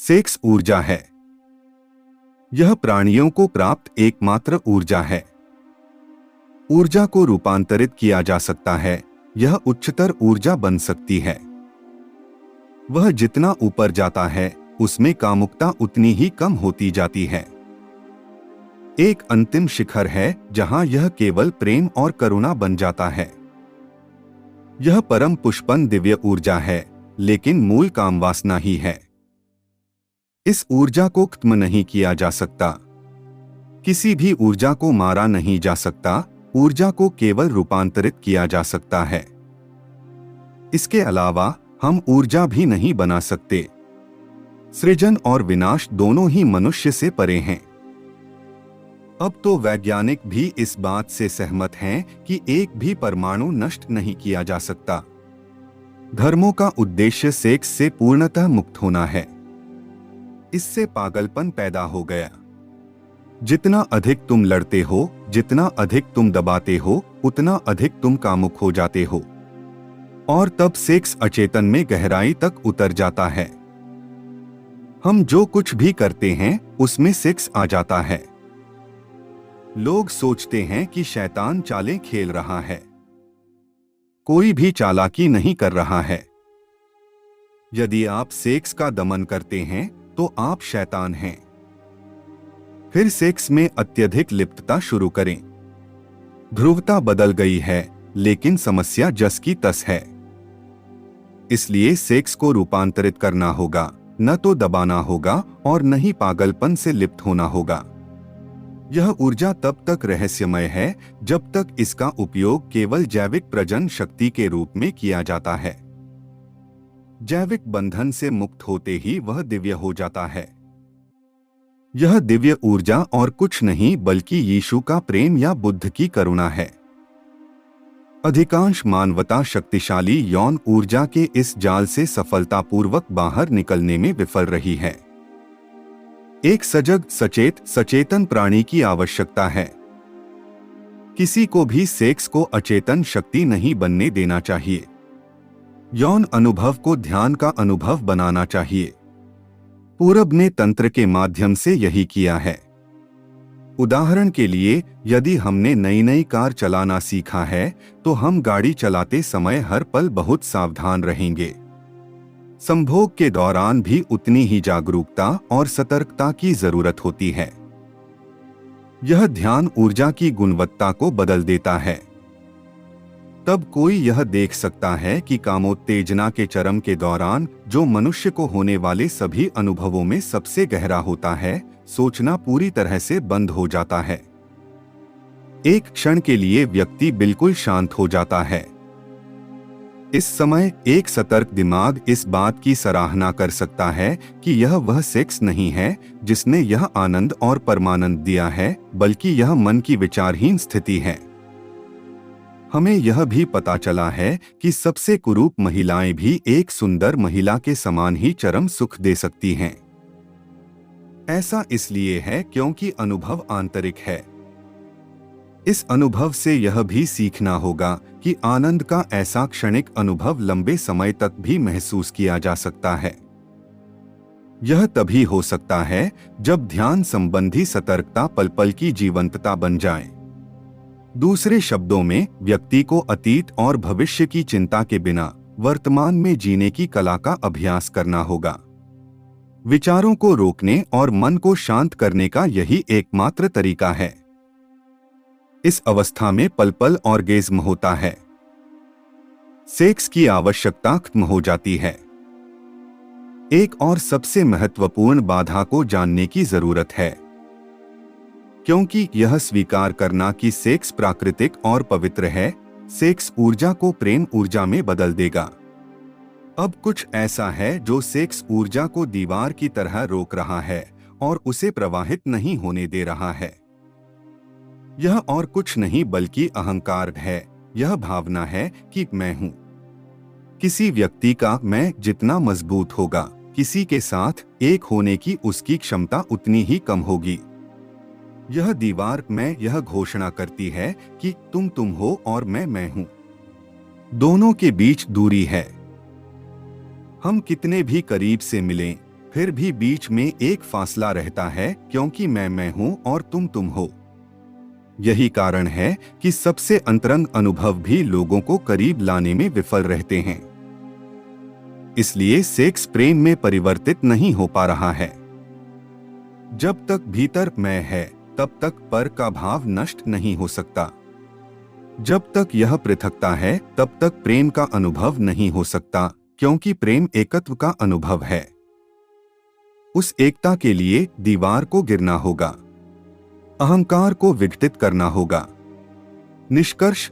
Sex ऊर्जा है। यह प्राणियों को प्राप्त एकमात्र ऊर्जा है। ऊर्जा को रूपांतरित किया जा सकता है। यह उच्चतर ऊर्जा बन सकती है। वह जितना ऊपर जाता है उसमें कामुकता उतनी ही कम होती जाती है। एक अंतिम शिखर है जहां यह केवल प्रेम और करुणा बन जाता है। यह परम पुष्पन दिव्य ऊर्जा है, लेकिन मूल कामवासना ही है। इस ऊर्जा को खत्म नहीं किया जा सकता। किसी भी ऊर्जा को मारा नहीं जा सकता। ऊर्जा को केवल रूपांतरित किया जा सकता है। इसके अलावा हम ऊर्जा भी नहीं बना सकते। सृजन और विनाश दोनों ही मनुष्य से परे हैं। अब तो वैज्ञानिक भी इस बात से सहमत हैं कि एक भी परमाणु नष्ट नहीं किया जा सकता। धर्मों का उद्देश्य सेक्स से पूर्णतः मुक्त होना है। इससे पागलपन पैदा हो गया। जितना अधिक तुम लड़ते हो, जितना अधिक तुम दबाते हो, उतना अधिक तुम कामुक हो जाते हो, और तब सेक्स अचेतन में गहराई तक उतर जाता है। हम जो कुछ भी करते हैं उसमें सेक्स आ जाता है। लोग सोचते हैं कि शैतान चालें खेल रहा है। कोई भी चालाकी नहीं कर रहा है। यदि आप सेक्स का दमन करते हैं तो आप शैतान हैं। फिर सेक्स में अत्यधिक लिप्तता शुरू करें। ध्रुवता बदल गई है, लेकिन समस्या जस की तस है। इसलिए सेक्स को रूपांतरित करना होगा, न तो दबाना होगा और न ही पागलपन से लिप्त होना होगा। यह ऊर्जा तब तक रहस्यमय है जब तक इसका उपयोग केवल जैविक प्रजनन शक्ति के रूप में किया जाता है। जैविक बंधन से मुक्त होते ही वह दिव्य हो जाता है। यह दिव्य ऊर्जा और कुछ नहीं बल्कि यीशु का प्रेम या बुद्ध की करुणा है। अधिकांश मानवता शक्तिशाली यौन ऊर्जा के इस जाल से सफलतापूर्वक बाहर निकलने में विफल रही है। एक सजग, सचेत, सचेतन प्राणी की आवश्यकता है। किसी को भी सेक्स को अचेतन शक्ति नहीं बनने देना चाहिए। यौन अनुभव को ध्यान का अनुभव बनाना चाहिए। पूरब ने तंत्र के माध्यम से यही किया है। उदाहरण के लिए, यदि हमने नई नई कार चलाना सीखा है तो हम गाड़ी चलाते समय हर पल बहुत सावधान रहेंगे। संभोग के दौरान भी उतनी ही जागरूकता और सतर्कता की जरूरत होती है। यह ध्यान ऊर्जा की गुणवत्ता को बदल देता है। तब कोई यह देख सकता है कि कामोत्तेजना के चरम के दौरान जो मनुष्य को होने वाले सभी अनुभवों में सबसे गहरा होता है, सोचना पूरी तरह से बंद हो जाता है। एक क्षण के लिए व्यक्ति बिल्कुल शांत हो जाता है। इस समय एक सतर्क दिमाग इस बात की सराहना कर सकता है कि यह वह सेक्स नहीं है जिसने यह आनंद और परमानंद दिया है, बल्कि यह मन की विचारहीन स्थिति है। हमें यह भी पता चला है कि सबसे कुरूप महिलाएं भी एक सुंदर महिला के समान ही चरम सुख दे सकती हैं। ऐसा इसलिए है क्योंकि अनुभव आंतरिक है। इस अनुभव से यह भी सीखना होगा कि आनंद का ऐसा क्षणिक अनुभव लंबे समय तक भी महसूस किया जा सकता है। यह तभी हो सकता है जब ध्यान संबंधी सतर्कता पल पल की जीवंतता बन जाए। दूसरे शब्दों में, व्यक्ति को अतीत और भविष्य की चिंता के बिना वर्तमान में जीने की कला का अभ्यास करना होगा। विचारों को रोकने और मन को शांत करने का यही एकमात्र तरीका है। इस अवस्था में पल पल ऑर्गेज्म होता है। सेक्स की आवश्यकता खत्म हो जाती है। एक और सबसे महत्वपूर्ण बाधा को जानने की जरूरत है, क्योंकि यह स्वीकार करना कि सेक्स प्राकृतिक और पवित्र है, सेक्स ऊर्जा को प्रेम ऊर्जा में बदल देगा। अब कुछ ऐसा है जो सेक्स ऊर्जा को दीवार की तरह रोक रहा है और उसे प्रवाहित नहीं होने दे रहा है। यह और कुछ नहीं बल्कि अहंकार है। यह भावना है कि मैं हूं। किसी व्यक्ति का मैं जितना मजबूत होगा, किसी के साथ एक होने की उसकी क्षमता उतनी ही कम होगी। यह दीवार मैं यह घोषणा करती है कि तुम हो और मैं हूं। दोनों के बीच दूरी है। हम कितने भी करीब से मिलें, फिर भी बीच में एक फासला रहता है, क्योंकि मैं हूं और तुम हो। यही कारण है कि सबसे अंतरंग अनुभव भी लोगों को करीब लाने में विफल रहते हैं। इसलिए सेक्स प्रेम में परिवर्तित नहीं हो पा रहा है। जब तक भीतर मैं है, तब तक पर का भाव नष्ट नहीं हो सकता। जब तक यह पृथकता है, तब तक प्रेम का अनुभव नहीं हो सकता, क्योंकि प्रेम एकत्व का अनुभव है। उस एकता के लिए दीवार को गिरना होगा, अहंकार को विघटित करना होगा। निष्कर्ष,